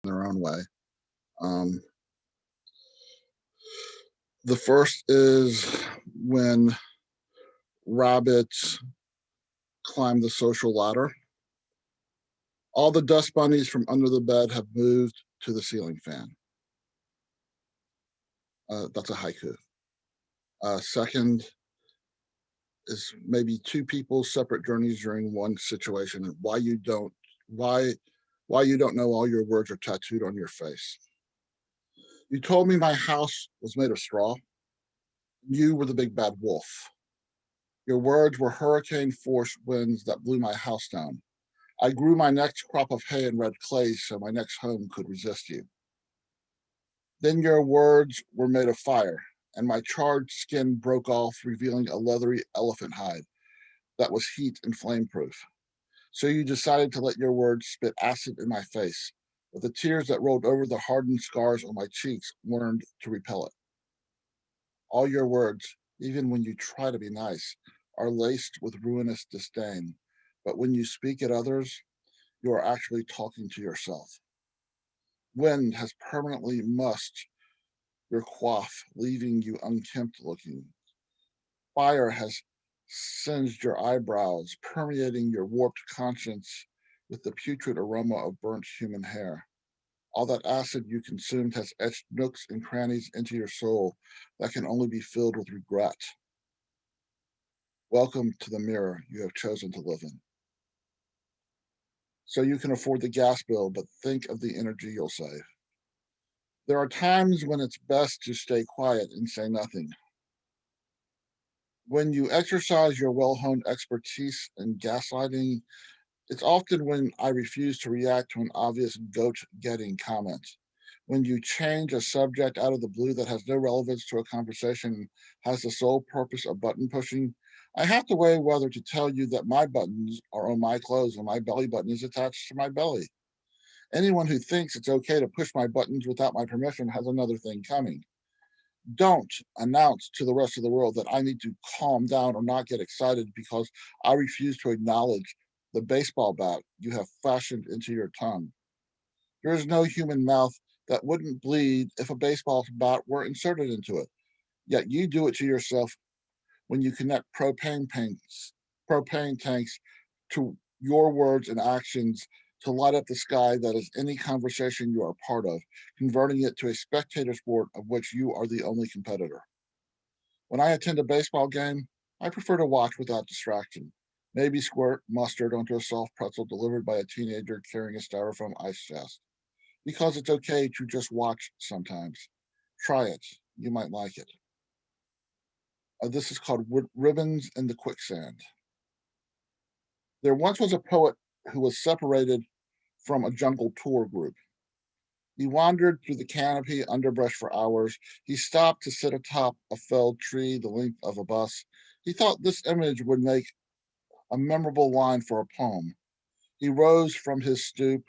their own way. Um, the first is when rabbits climb the social ladder. All the dust bunnies from under the bed have moved to the ceiling fan. That's a haiku. Second is maybe two people's separate journeys during one situation, and why why you don't know all your words are tattooed on your face. You told me my house was made of straw. You were the big bad wolf. Your words were hurricane force winds that blew my house down. I grew my next crop of hay in red clay so my next home could resist you. Then your words were made of fire, and my charred skin broke off, revealing a leathery elephant hide that was heat and flame proof. So you decided to let your words spit acid in my face, but the tears that rolled over the hardened scars on my cheeks learned to repel it. All your words, even when you try to be nice, are laced with ruinous disdain. But when you speak at others, you are actually talking to yourself. Wind has permanently mussed your coif, leaving you unkempt looking. Fire has singed your eyebrows, permeating your warped conscience with the putrid aroma of burnt human hair. All that acid you consumed has etched nooks and crannies into your soul that can only be filled with regret. Welcome to the mirror you have chosen to live in. So you can afford the gas bill, but think of the energy you'll save. There are times when it's best to stay quiet and say nothing. When you exercise your well honed expertise in gaslighting, it's often when I refuse to react to an obvious goat getting comment. When you change a subject out of the blue that has no relevance to a conversation and has the sole purpose of button pushing, I have to weigh whether to tell you that my buttons are on my clothes and my belly button is attached to my belly. Anyone who thinks it's okay to push my buttons without my permission has another thing coming. Don't announce to the rest of the world that I need to calm down or not get excited because I refuse to acknowledge the baseball bat you have fashioned into your tongue. There is no human mouth that wouldn't bleed if a baseball bat were inserted into it. Yet you do it to yourself when you connect propane tanks to your words and actions to light up the sky that is any conversation you are part of, converting it to a spectator sport of which you are the only competitor. When I attend a baseball game, I prefer to watch without distraction. Maybe squirt mustard onto a soft pretzel delivered by a teenager carrying a styrofoam ice chest. Because it's okay to just watch sometimes. Try it. You might like it. This is called Ribbons in the Quicksand. There once was a poet who was separated from a jungle tour group. He wandered through the canopy underbrush for hours. He stopped to sit atop a felled tree the length of a bus. He thought this image would make a memorable line for a poem. He rose from his stoop,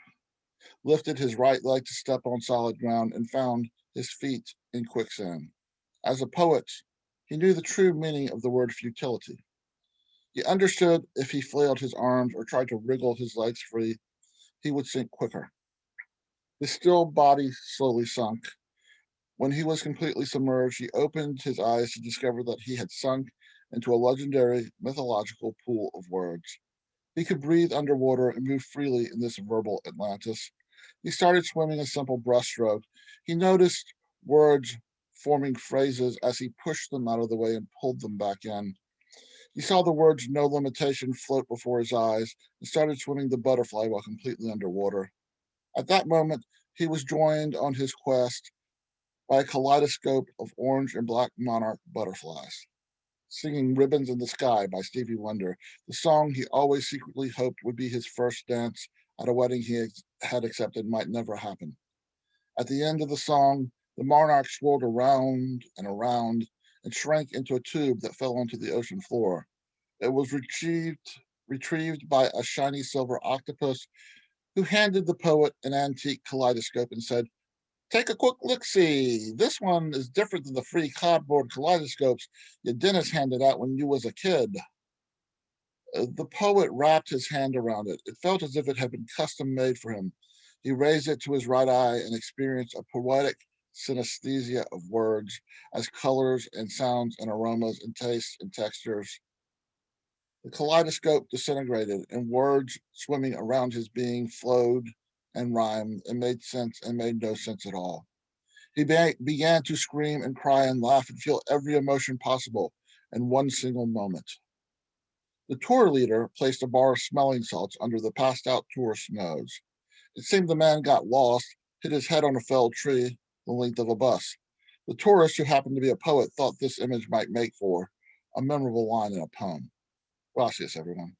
lifted his right leg to step on solid ground, and found his feet in quicksand. As a poet, he knew the true meaning of the word futility. He understood if he flailed his arms or tried to wriggle his legs free, he would sink quicker. His still body slowly sunk. When he was completely submerged, he opened his eyes to discover that he had sunk into a legendary mythological pool of words. He could breathe underwater and move freely in this verbal Atlantis. He started swimming a simple breaststroke. He noticed words forming phrases as he pushed them out of the way and pulled them back in. He saw the words no limitation float before his eyes and started swimming the butterfly while completely underwater. At that moment, he was joined on his quest by a kaleidoscope of orange and black monarch butterflies. Singing Ribbons in the Sky by Stevie Wonder, the song he always secretly hoped would be his first dance at a wedding he had accepted might never happen. At the end of the song, the monarch swirled around and shrank into a tube that fell onto the ocean floor. It was retrieved by a shiny silver octopus who handed the poet an antique kaleidoscope and said, "Take a quick look-see. This one is different than the free cardboard kaleidoscopes your dentist handed out when you was a kid." The poet wrapped his hand around it. It felt as if it had been custom made for him. He raised it to his right eye and experienced a poetic synesthesia of words as colors and sounds and aromas and tastes and textures. The kaleidoscope disintegrated, and words swimming around his being flowed and rhymed and made sense and made no sense at all. He began to scream and cry and laugh and feel every emotion possible in one single moment. The tour leader placed a bar of smelling salts under the passed out tourist's nose. It seemed the man got lost, hit his head on a felled tree the length of a bus. The tourist, who happened to be a poet, thought this image might make for a memorable line in a poem. Gracias, everyone.